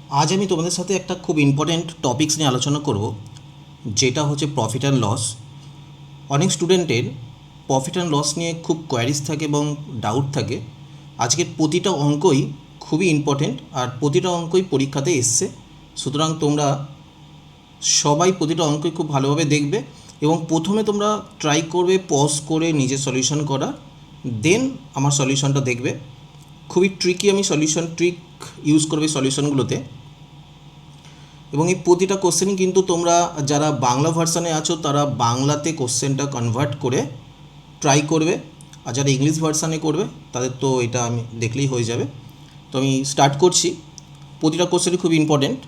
আজ আমি তোমাদের সাথে একটা খুব ইম্পর্ট্যান্ট টপিকস নিয়ে আলোচনা করব, যেটা হচ্ছে প্রফিট অ্যান্ড লস। অনেক স্টুডেন্টের প্রফিট অ্যান্ড লস নিয়ে খুব কোয়ারিজ থাকে এবং ডাউট থাকে। আজকের প্রতিটা অঙ্কই খুবই ইম্পর্ট্যান্ট আর প্রতিটা অঙ্কই পরীক্ষাতে এসছে, সুতরাং তোমরা সবাই প্রতিটা অঙ্কই খুব ভালোভাবে দেখবে এবং প্রথমে তোমরা ট্রাই করবে পজ করে নিজের সলিউশন করা, দেন আমার সলিউশনটা দেখবে। খুবই ট্রিকি আমি ট্রিক ইউজ করবে সলিউশনগুলোতে, এবং এই প্রতিটা কোশ্চেনই কিন্তু তোমরা যারা বাংলা ভার্সানে আছো তারা বাংলাতে কোশ্চেনটা কনভার্ট করে ট্রাই করবে, আর যারা ইংলিশ ভার্সানে করবে তাদের তো এটা আমি দেখলেই হয়ে যাবে। তো আমি স্টার্ট করছি। প্রতিটা কোশ্চেনই খুব ইম্পর্টেন্ট।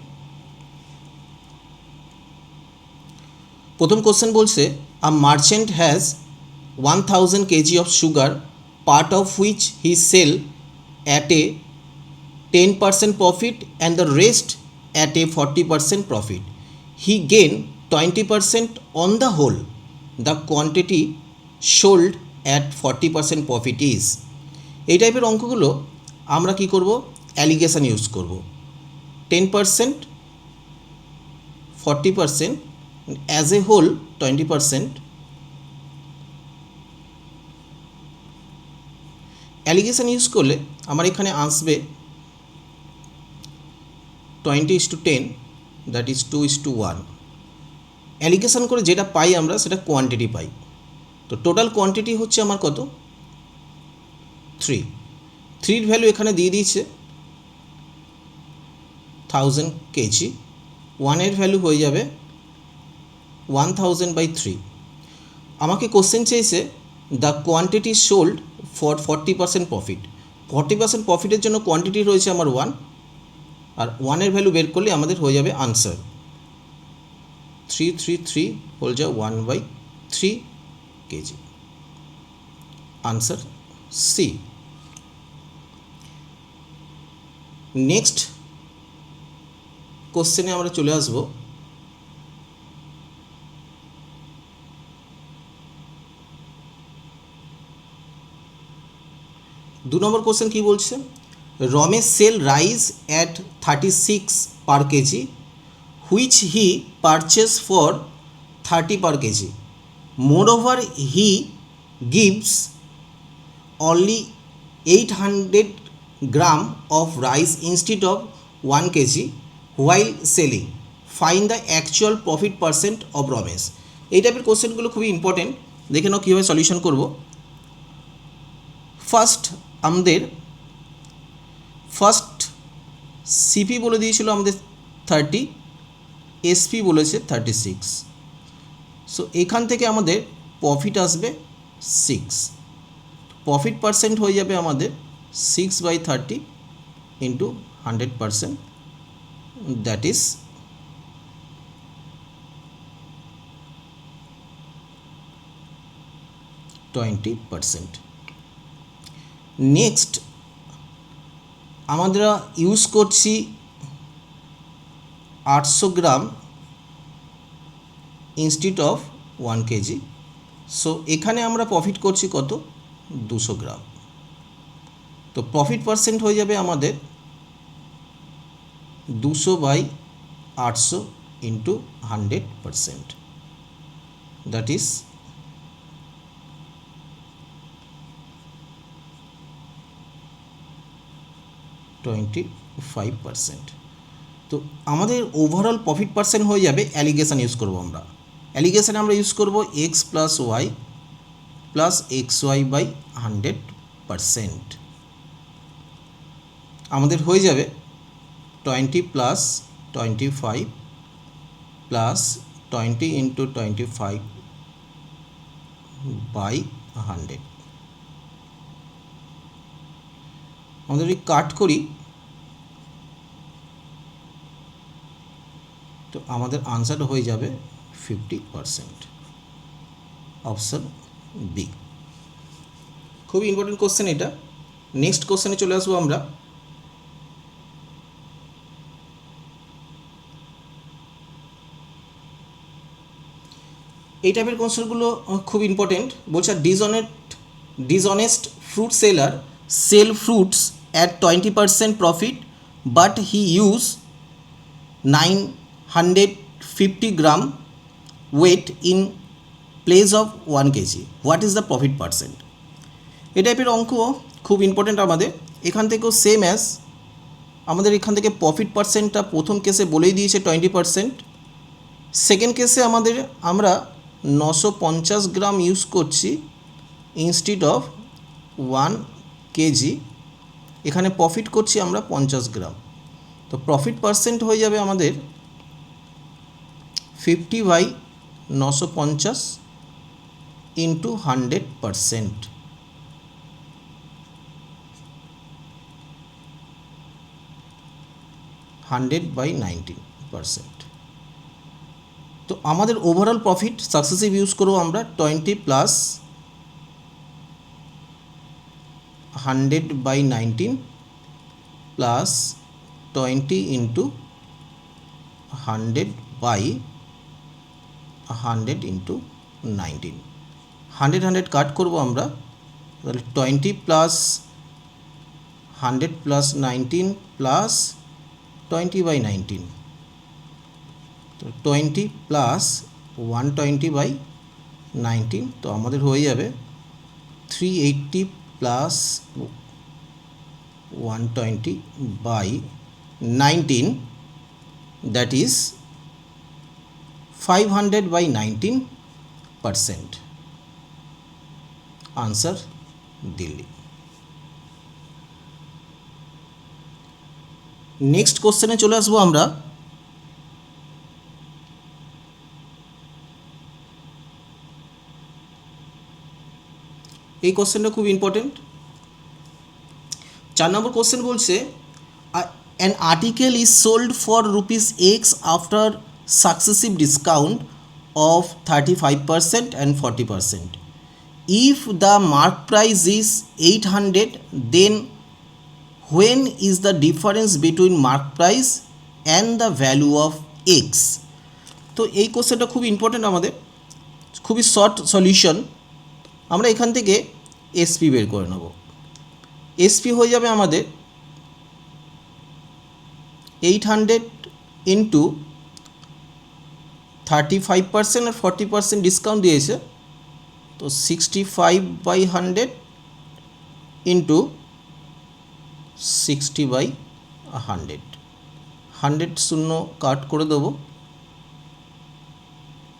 প্রথম কোশ্চেন বলছে, a merchant has 1000 kg of sugar, part of which he sell at a 10% profit and the rest at a 40% profit. He gained 20% on the whole. The quantity sold at 40% profit is. এই টাইপের অঙ্কগুলো আমরা কি করব, allegation use করব। 10%, 40%, as a whole 20%। Alligation use করলে আমার এখানে আসবে 20:10, দ্যাট ইজ 2:1। অ্যালিগেশন করে যেটা পাই আমরা সেটা কোয়ান্টিটি পাই। তো টোটাল কোয়ান্টিটি হচ্ছে আমার কত, 3। 3-র ভ্যালু এখানে দিয়ে দিয়েছে 1000 kg। 1-এর ভ্যালু হয়ে যাবে 1000/3। আমাকে কোশ্চেন চেয়েছে the quantity sold for 40% profit. 40% প্রফিটের জন্য কোয়ান্টিটি রয়েছে আমার 1, আর 1-এর ভ্যালু বের করলে আমাদের হয়ে যাবে আনসার 333 হোল যা 1/3 কেজি। Answer C. নেক্সট কোশ্চেনে আমরা চলে আসব। দু নম্বর কোশ্চেন কী বলছে, Ramesh sell rice at 36 per kg, which he purchased for 30 per kg. Moreover, he gives only 800 gram of rice instead of 1 kg while selling. Find the actual profit percent of Ramesh. এই টাইপের কোশ্চেনগুলো খুবই important, দেখে নাও কীভাবে solution করব। First CP বলে দিয়েছিল আমাদের 30, এসপি বলেছে 36। সো এখান থেকে আমাদের প্রফিট আসবে 6। প্রফিট পার্সেন্ট হয়ে যাবে আমাদের 6/30 ইন্টু 100%, দ্যাট ইজ 20%। নেক্সট আমরা ইউজ করছি 800 গ্রাম ইনস্টিড অফ 1 কেজি। সো এখানে আমরা প্রফিট করছি কত, 200 গ্রাম। তো প্রফিট পার্সেন্ট হয়ে যাবে আমাদের 200/800 ইন্টু 100%, দ্যাট ইজ 25%। তো আমাদের ওভারঅল প্রফিট পার্সেন্ট হয়ে যাবে, অ্যালিগেশন ইউজ করব আমরা। অ্যালিগেশনে আমরা ইউজ করব x + y + xy/100%। আমাদের হয়ে যাবে 20 + 25 + 20 × 25/100। আমাদের যদি কাট করি তো আমাদের আনসার হয়ে যাবে 50%, অপশান বি। খুবই ইম্পর্টেন্ট কোশ্চেন এটা। নেক্সট কোশ্চেনে চলে আসবো আমরা। এই টাইপের কোশ্চেনগুলো খুব ইম্পর্টেন্ট। বলছে dishonest fruit seller sell fruits at 20% profit, but he use 950 gram weight in place of 1 KG, what is the profit percent. এই টাইপের অঙ্ক খুব ইম্পর্টেন্ট আমাদের। এখান থেকেও সেম অ্যাজ আমাদের এখান থেকে প্রফিট পার্সেন্টটা প্রথম কেসে বলেই দিয়েছে 20%। সেকেন্ড কেসে আমরা 950 গ্রাম ইউজ করছি ইনস্টিড অফ 1 কেজি, এখানে প্রফিট করছি আমরা 50 গ্রাম। তো প্রফিট পার্সেন্ট হয়ে যাবে আমাদের 50/950 ইন্টু 100%, হান্ড্রেড বাই 19%। তো আমাদের ওভারঅল প্রফিট সাকসেসিভ ইউজ করবো আমরা 20 প্লাস 100/19 প্লাস 20 ইন্টু 100/100 ইন্টু 19, 100 কাট করবো আমরা, তাহলে 20 প্লাস 100 প্লাস 19 প্লাস 20/19, তো 20 প্লাস 120/19, তো আমাদের হয়ে যাবে 380 plus 120/19, that is 500/19%। Answer Delhi. Next কোশ্চেনে চলে আসবো আমরা। এই কোশ্চেনটা খুব ইম্পর্টেন্ট। 4 নম্বর কোশ্চেন বলছে an article is sold for rupees X after successive discount of 35% and 40%. If the mark price is 800, then when is the difference between mark price and the value of X? তো এই কোশ্চেনটা খুব important আমাদের, খুবই short solution. আমরা এখান থেকে SP বের করে নেব। এসপি হয়ে যাবে আমাদের 800 ইন্টু 35% আর 40% ডিসকাউন্ট দিয়েছে, তো 65/100 ইন্টু 60/100, 100 শূন্য কাট করে দেবো,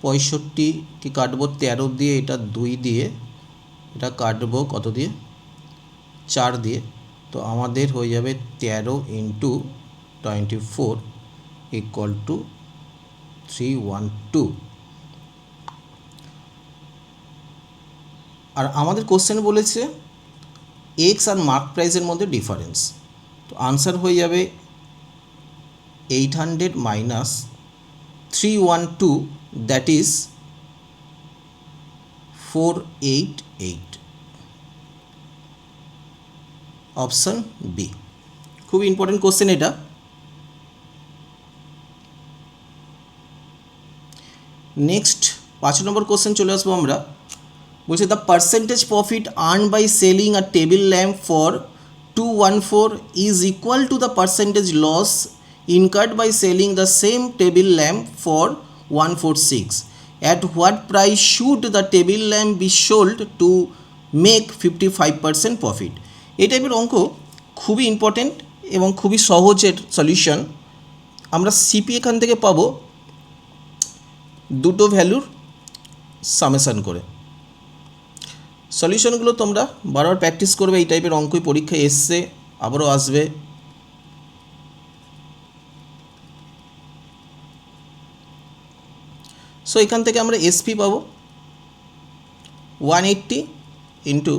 65 কাটবো 13 দিয়ে, এটা 2 দিয়ে, এটা কাটবো কত দিয়ে, 4 দিয়ে, তো আমাদের হয়ে যাবে 13 ইন্টু 24 ইকুয়াল টু 312। আর আমাদের কোশ্চেন বলেছে এক্স আর মার্ক প্রাইসের মধ্যে ডিফারেন্স, তো আনসার হয়ে যাবে 800 minus 312, that is 488, option B. খুব ইম্পর্টেন্ট কোশ্চেন এটা। নেক্সট 5 নম্বর কোশ্চেন চলে আসবো আমরা। বলছে the percentage profit earn by selling a table lamp for 214 is equal to the percentage loss incurred by selling the same table lamp for 146। At what price should the table lamp be sold to make 55% profit. এই টাইপের অঙ্ক খুবই important এবং খুবই সহজের solution. আমরা CP এখান থেকে পাবো দুটো ভ্যালুর সামেশান করে। সলিউশনগুলো তোমরা বারবার প্র্যাকটিস করবে, এই টাইপের অঙ্কই পরীক্ষায় এসছে, আবারও আসবে। সো এখান থেকে আমরা এসপি পাবো 180 ইন্টু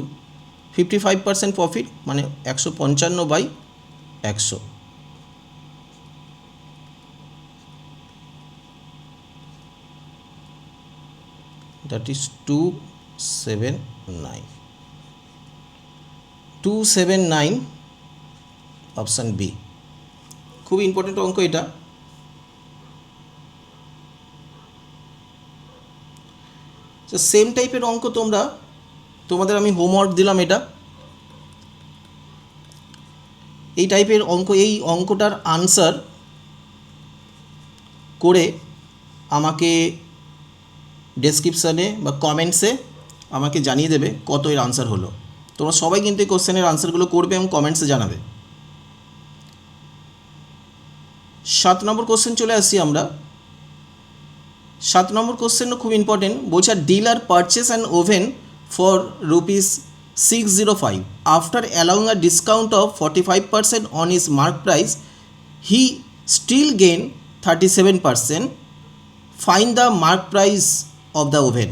55% প্রফিট, মানে 155/100, দ্যাট ইজ 279, অপশান বি। খুব ইম্পর্টেন্ট অঙ্ক এটা। তো সেম টাইপের অঙ্ক তোমাদের আমি হোমওয়ার্ক দিলাম, এটা এই টাইপের অঙ্ক। এই অঙ্কটার আনসার করে আমাকে ডেসক্রিপশানে বা কমেন্টসে আমাকে জানিয়ে দেবে কত এর আনসার হলো। তোমরা সবাই কিন্তু এই কোশ্চেনের আনসারগুলো করবে এবং কমেন্টসে জানাবে। 7 নম্বর কোশ্চেন চলে আসছি আমরা। 7 নম্বর কোশ্চেনও খুব ইম্পর্টেন্ট। বলছে dealer purchase an oven for ₹605 after allowing a discount of 45% on his mark price, he still gain 37%. Find the mark price of the oven.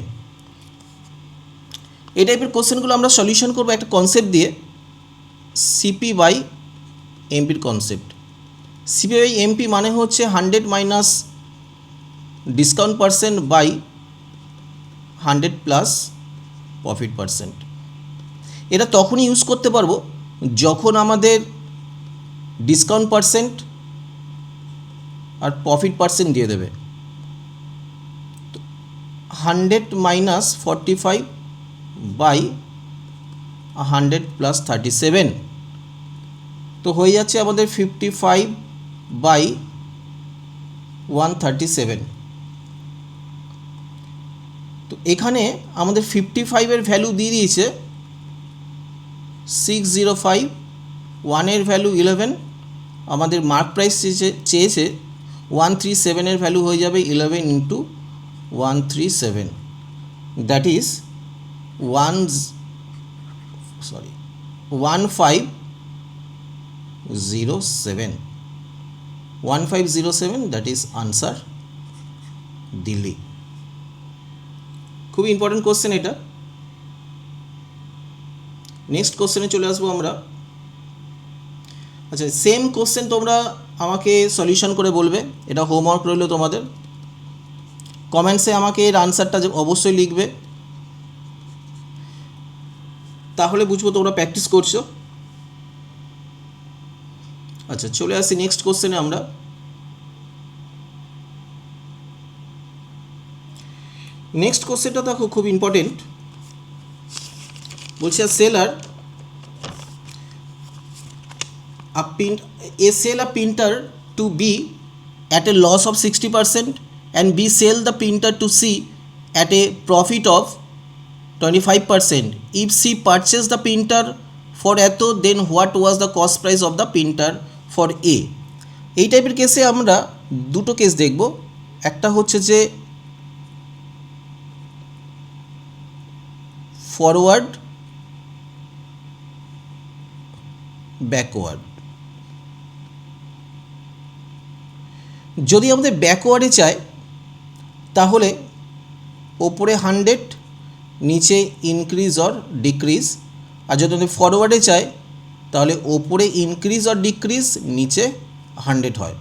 এই টাইপের কোশ্চেনগুলো আমরা সলিউশন করবো একটা কনসেপ্ট দিয়ে, সিপি বাই এমপির কনসেপ্ট। সিপি বাই এমপি মানে হচ্ছে 100 minus discount percent by 100 plus profit percent. এটা তখনই ইউজ করতে পারবো যখন আমাদের ডিসকাউন্ট পার্সেন্ট আর প্রফিট পার্সেন্ট দিয়ে দেবে। 100 মাইনাস 45 বাই 100 প্লাস 37, তো হয়ে যাচ্ছে আমাদের 55 বাই 137। তো এখানে আমাদের 55-এর ভ্যালু দিয়ে দিয়েছে 605, 1-এর ভ্যালু 11, আমাদের মার্ক প্রাইস চেয়েছে 137-এর ভ্যালু হয়ে যাবে 11 into 137, that is 1507, that is answer Delhi. খুব ইম্পর্টেন্ট কোশ্চেন এটা। নেক্সট কোশ্চেনে চলে আসবো আমরা। আচ্ছা, সেম কোশ্চেন তোমরা আমাকে সলিউশন করে বলবে, এটা হোমওয়ার্ক রইল তোমাদের। কমেন্টসে আমাকে এর আনসারটা অবশ্যই লিখবে, তাহলে বুঝবো তোমরা প্র্যাকটিস করছো। আচ্ছা, চলে আসি নেক্সট কোশ্চেনে আমরা। নেক্সট কোশ্চেনটা দেখো খুব ইম্পর্টেন্ট। বলছে seller sell a printer to B at a loss of 60% and B sell the printer to C at a profit of 25%. If C purchased the printer for এত, then what was the cost price of the printer for A? এই টাইপের কেসে আমরা দুটো case দেখব। একটা হচ্ছে যে ফরওয়ার্ড, ব্যাকওয়ার্ড। যদি আমাদের ব্যাকওয়ার্ডে চাই তাহলে ওপরে 100, নিচে ইনক্রিজ অর ডিক্রিজ। আর যদি আমাদের ফরওয়ার্ডে চাই তাহলে ওপরে ইনক্রিজ অর ডিক্রিজ, নিচে 100 হয়।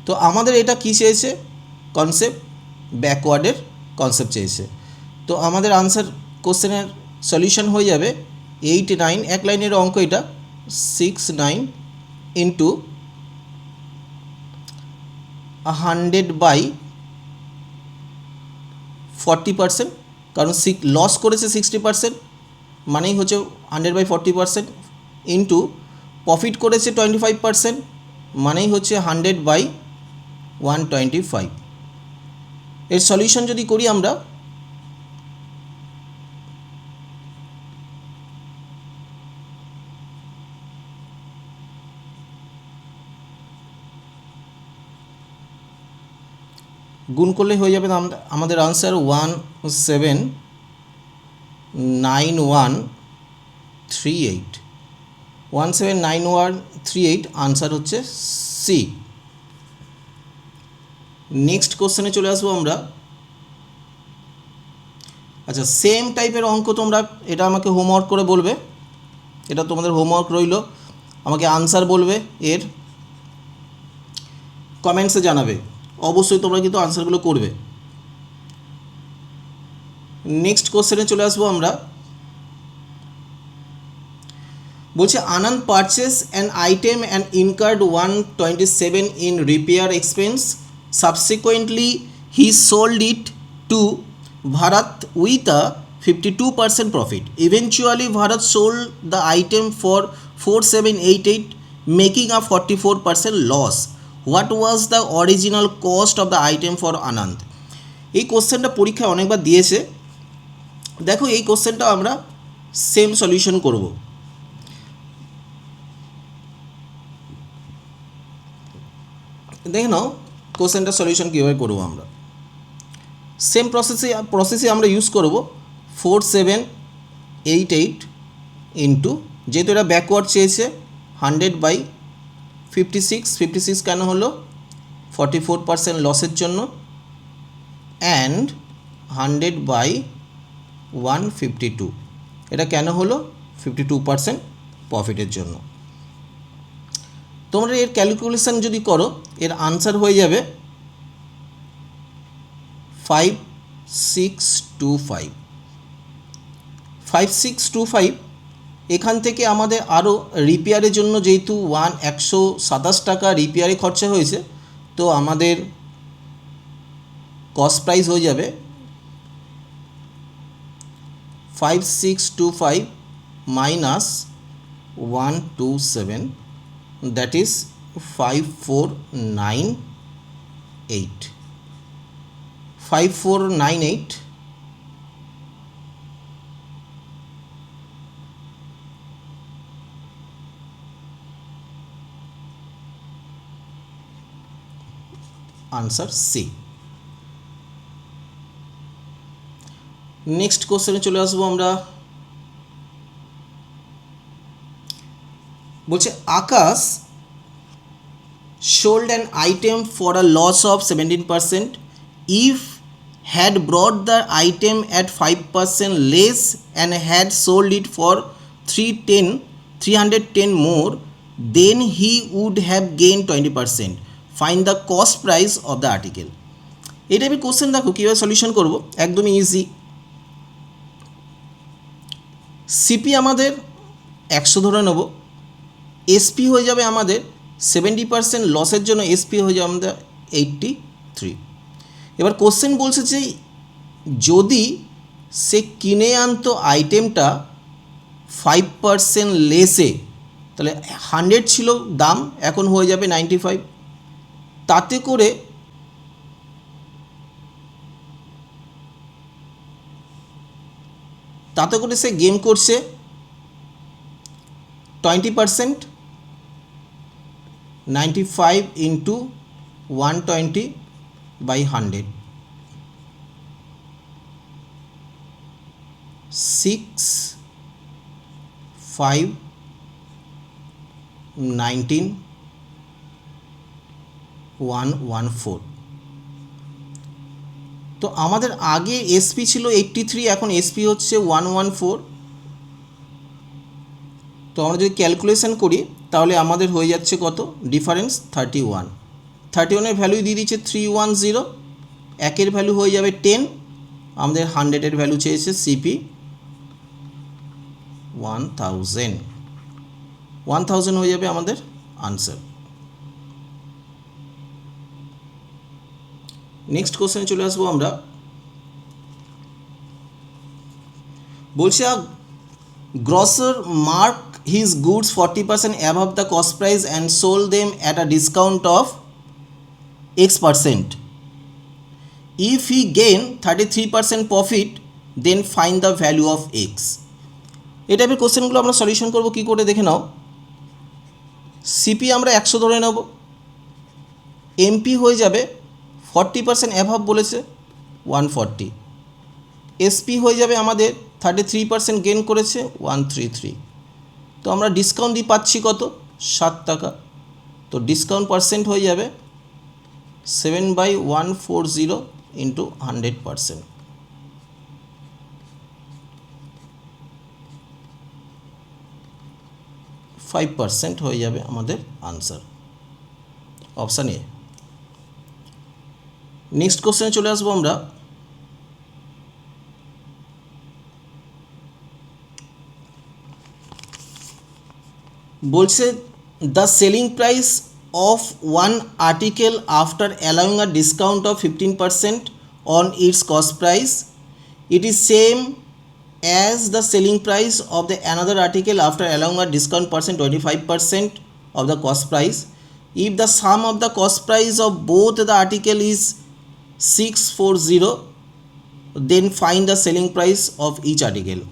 তো আমাদের এটা কী চেয়েছে? কনসেপ্ট, ব্যাকওয়ার্ডের কনসেপ্ট চেয়েছে। তো আমাদের আনসার কোশ্চেনের সলিউশন হয়ে যাবে 89, এক লাইনের অঙ্ক এটা, 69 ইন্টু 100 বাই 40%, কারণ লস করেছে 60%, মানেই হচ্ছে 100 বাই 40%, ইন্টু প্রফিট করেছে 25%, মানেই হচ্ছে 100 বাই 125। এর সলিউশন যদি করি আমরা, গুণ করলে হয়ে যাবে আমাদের আনসার 179138, 179138 আনসার হচ্ছে সি। নেক্সট কোশ্চেনে চলে আসবো আমরা। আচ্ছা, সেম টাইপের অঙ্ক তোমরা এটা আমাকে হোমওয়ার্ক করে বলবে, এটা তোমাদের হোমওয়ার্ক রইল। আমাকে আনসার বলবে, এর কমেন্টসে জানাবে। অবশ্যই তোমরা কিন্তু আনসারগুলো করবে। নেক্সট কোশ্চেনে চলে আসবো আমরা। বলছে Anand purchase an item and incurred 127 in repair expense, subsequently he sold it to Bharat with a 52% profit. Eventually Bharat sold the item for 4788, making a 44% loss. What was the original cost of the item for Anand. এই কোশ্চেনটা পরীক্ষায় অনেকবার দিয়েছে। দেখো এই কোশ্চেনটা আমরা same solution করব। দেখে নাও কোশ্চেনটা সলিউশন কীভাবে করবো আমরা। সেম প্রসেসে আমরা ইউজ করব 4788 ইন্টু, যেহেতু এটা ব্যাকওয়ার্ড চেয়েছে 100/56 কেন হলো 44% লসের জন্য, অ্যান্ড 100/152 এটা কেন হলো 52% প্রফিটের জন্য। তোমরা এর ক্যালকুলেশন যদি করো এর আনসার হয়ে যাবে 5625। এখান থেকে আমাদের আরও রিপেয়ারের জন্য যেহেতু 127 টাকা রিপেয়ারে খরচা হয়েছে, তো আমাদের কস্ট প্রাইস হয়ে যাবে 5625 minus 127, that is 5498 answer C. Next কোশ্চেনে চলে আসবো আমরা। বলছে আকাশ sold an item for a loss of 17% if had brought the item at 5% less and had sold it for 310 more, then he would have gained 20%. Find the cost price of the article. এই টাইপের question দেখো কীভাবে solution করবো, একদমই easy. CP আমাদের 100 ধরে নেব, SP হয়ে যাবে আমাদের 70% লসের জন্য এসপি হয়ে যাবে আমাদের 83। এবার কোশ্চেন বলছে যে যদি সে কিনে আনতো আইটেমটা 5% লেসে, তাহলে 100 ছিল দাম, এখন হয়ে যাবে 95। তাতে করে সে গেম করছে 20%। 95 ইন্টু 120/100, 6519,114। তো আমাদের আগে এসপি ছিল 83, এখন এসপি হচ্ছে 114। তো আমরা যদি ক্যালকুলেশন করি তাহলে আমাদের হয়ে যাচ্ছে কত ডিফারেন্স 31। ভ্যালু দিয়ে দিচ্ছে 310, একের ভ্যালু হয়ে যাবে 10, আমাদের 100-এর ভ্যালু চেয়েছে সিপি 1000 হয়ে যাবে আমাদের আনসার। নেক্সট কোশ্চেনে চলে আসবো আমরা। বলছে grosser mark his goods 40% above the cost price and sold them at a discount of X%. If he gain 33% profit, then find the value of X. এই টাইপের কোশ্চেনগুলো আমরা সলিউশন করব কী করে দেখে নাও। সিপি আমরা 100 ধরে নেব, এমপি হয়ে যাবে 40% অ্যাভাব বলেছে 140, এসপি হয়ে যাবে আমাদের 33% গেন করেছে 133। তো আমরা ডিসকাউন্ট দিয়ে পাচ্ছি কত 7 টাকা, তো ডিসকাউন্ট পার্সেন্ট হয়ে যাবে 7/140 ইন্টু 100%, 5% হয়ে যাবে আমাদের আনসার, অপশান এ। নেক্সট কোশ্চেনে চলে আসবো আমরা। বলছে the selling price of one article after allowing a discount of 15% on it's cost price, it is same as the selling price of the another article after allowing a discount 25% of the cost price, If the sum of the cost price of both the article is 640, then find the selling price of each article.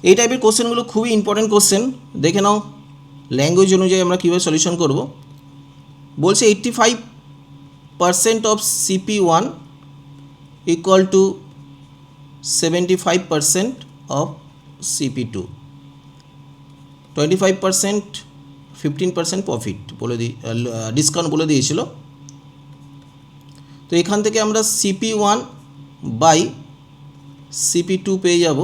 এই টাইপের কোশ্চেনগুলো খুবই important question. দেখে নাও language অনুযায়ী আমরা কীভাবে solution করব। বলছে 85% of CP1 equal to 75% of CP2, 25% 15% profit বলে ডিসকাউন্ট বলে দিয়েছিল। তো এখান থেকে আমরা CP1 বাই CP2 পেয়ে যাব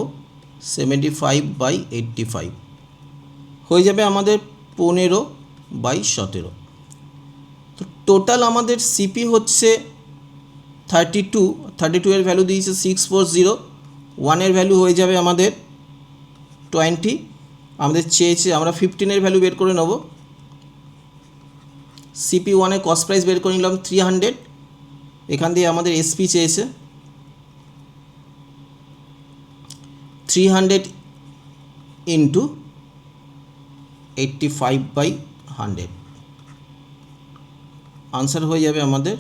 75/85, হয়ে যাবে আমাদের 15/17। তো টোটাল আমাদের CP হচ্ছে 32 এর ভ্যালু দিয়েছে 640, 1 এর ভ্যালু হয়ে যাবে আমাদের 20, আমাদের চেয়েছে আমরা 15 এর ভ্যালু বের করে নেব। CP1 এর কস্ট প্রাইস বের করে নিলাম 300, এখান দিয়ে আমাদের SP চেয়েছে 300 ইন্টু 85/100, আনসার হয়ে যাবে আমাদের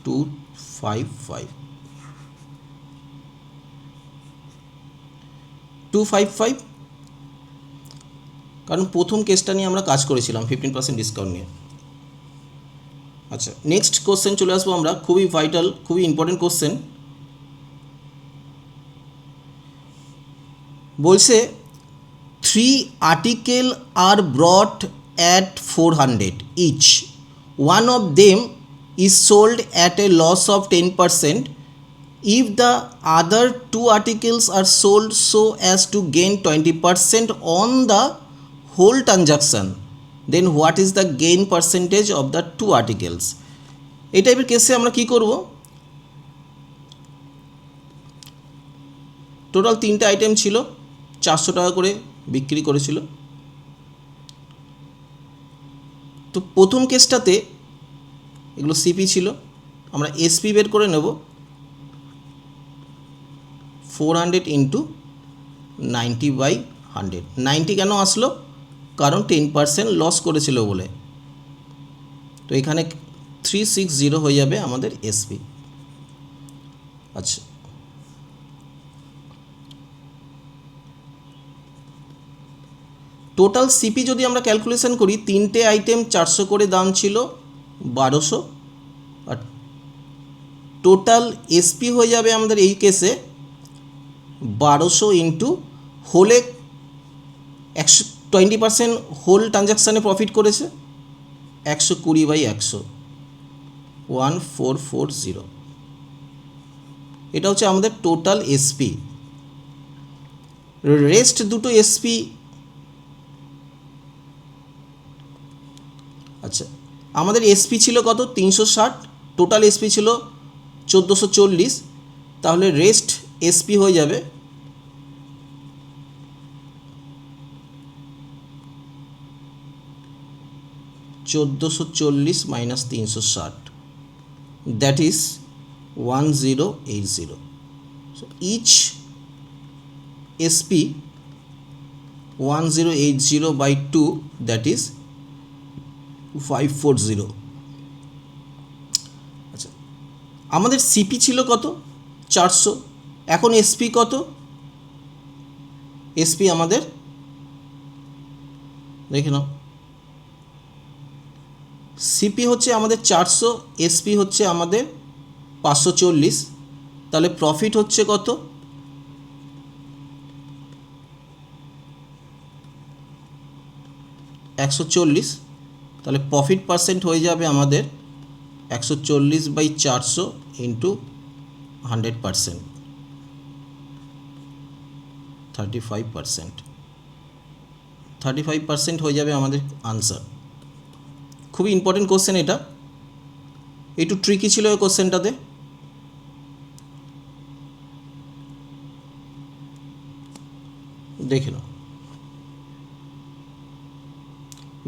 255, কারণ প্রথম কেসটা নিয়ে আমরা কাজ করেছিলাম 15% ডিসকাউন্ট নিয়ে। আচ্ছা, নেক্সট কোশ্চেন চলে আসবো আমরা, খুবই ভাইটাল, খুবই ইম্পর্টেন্ট কোশ্চেন। বলছে 3 article are brought at 400 each. One of them is sold at a loss of 10%. If the other 2 articles are sold so as to gain 20% on the whole transaction, then what is the gain percentage of the 2 articles? এই টাইপের কেসে আমরা কি করব, total 3টে item ছিল, 400 টাকা করে বিক্রি করেছিল। তো প্রথম কেসটাতে এগুলো CP ছিল, আমরা SP বের করে নেব 400 ইন্টু 90/100। 90 কেন আসলো, কারণ 10% লস করেছিল বলে। তো এখানে 360 হয়ে যাবে আমাদের SP। আচ্ছা, টোটাল CP যদি আমরা ক্যালকুলেশন করি, 3টে আইটেম 400 করে দাম ছিল 1200, আর টোটাল SP হয়ে যাবে আমাদের এই কেসে 1200 ইন্টু হোলে 20% হোল ট্রানজ্যাকশানে প্রফিট করেছে 120/100, 1440। এটা হচ্ছে আমাদের টোটাল SP। রেস্ট দুটো SP, আচ্ছা আমাদের SP ছিল কত 360, টোটাল SP ছিল 1440, তাহলে রেস্ট SP হয়ে যাবে 1440 minus 360, that is 1080। So each SP 1080/2, that is 540। আচ্ছা, আমাদের CP ছিল কত 400, এখন SP কত, SP আমাদের দেখে নাও, CP হচ্ছে আমাদের 400, SP হচ্ছে আমাদের 540, তাহলে প্রফিট হচ্ছে কত 140, তাহলে প্রফিট পার্সেন্ট হয়ে যাবে আমাদের 140/400 ইন্টু 100%, 35% হয়ে যাবে আমাদের আনসার। খুবই ইম্পর্টেন্ট কোশ্চেন, এটা একটু ট্রিকি ছিল এই কোশ্চেনটাতে। দেখে নাও,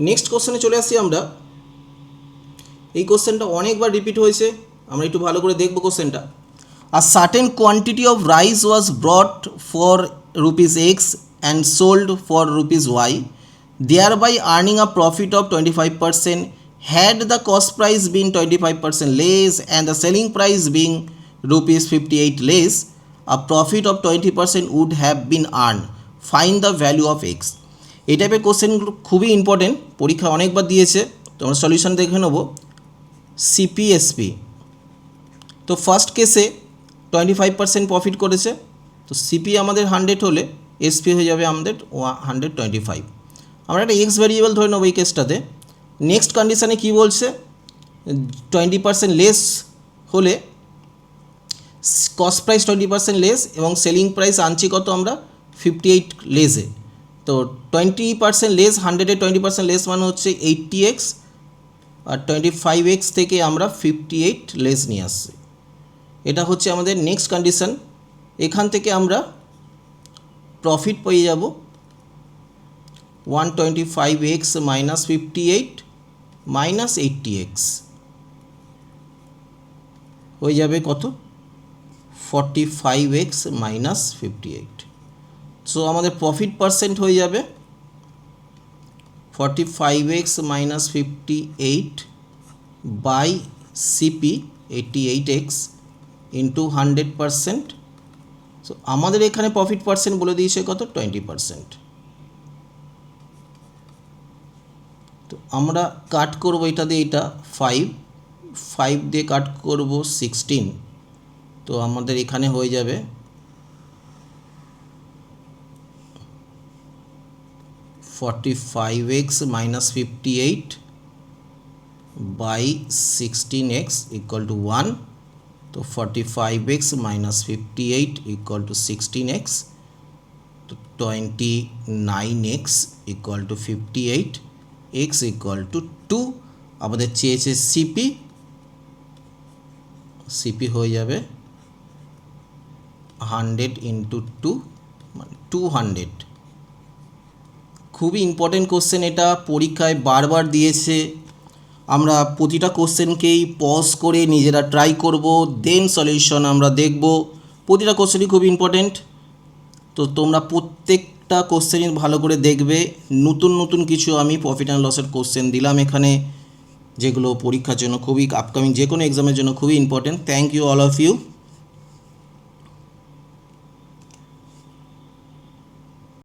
নেক্সট কোশ্চেনে চলে আসছি আমরা। এই কোশ্চেনটা অনেকবার রিপিট হয়েছে, আমরা একটু ভালো করে দেখব কোশ্চেনটা। A certain quantity of rice was ব্রট for ₹X and sold for ₹Y, thereby earning a profit of 25%. had the cost price been 25% less and the selling price being rupees 58 less, a profit of 20% would have been earned. Find the value of x. এই টাইপের কোশ্চেনগুলো খুবই important, পরীক্ষা অনেকবার দিয়েছে, তোমরা solution দেখে নেব। সিপিএসপি, তো ফার্স্ট কেসে 25% প্রফিট করেছে, তো সিপি আমাদের 100 হলে এসপি হয়ে যাবে আমাদের 125। আমরা একটা এক্স ভ্যারিয়েবল ধরে নেব এই কেসটাতে। নেক্সট কন্ডিশানে কী বলছে, 20% লেস হলে কস্ট প্রাইস 20% লেস এবং সেলিং প্রাইস আনছি কত আমরা 58 লেসে। তো 20% লেস, 100-এ 20% লেস মানে হচ্ছে 80x, আর 25x থেকে আমরা 58 লেস নিয়ে আসছি। এটা হচ্ছে আমাদের নেক্সট কন্ডিশন। এখান থেকে আমরা প্রফিট পেয়ে যাব 125x মাইনাস 58 মাইনাস 80x হয়ে যাবে কত, 45x মাইনাস 58। সো আমাদের প্রফিট পার্সেন্ট হয়ে যাবে 45x minus 58 by CP 88x into 100%। So আমাদের এখানে প্রফিট পার্সেন্ট বলে দিয়েছে কত, 20%। তো আমরা কাট করব এটা দিয়ে, এটা 5 দিয়ে কাট করব 16, তো আমাদের এখানে হয়ে যাবে 45x minus 58 by 16x equal to 1। তো 45x minus 58 equal to 16x, তো 29x equal to 58, x equal to 2। আমাদের চেয়েছে সিপি হয়ে যাবে 100 ইন্টু 2 মানে 200। খুবই ইম্পর্টেন্ট কোশ্চেন, এটা পরীক্ষায় বারবার দিয়েছে। আমরা প্রতিটা কোশ্চেনকেই পজ করে নিজেরা ট্রাই করব, দেন সলিউশন আমরা দেখব। প্রতিটা কোশ্চেনই খুব ইম্পর্টেন্ট, তো তোমরা প্রত্যেকটা কোশ্চেনই ভালো করে দেখবে। নতুন কিছু আমি প্রফিট অ্যান্ড লসের কোশ্চেন দিলাম এখানে, যেগুলো পরীক্ষার জন্য খুবই, আপকামিং যে কোনো এক্সামের জন্য খুবই important. Thank you all of you.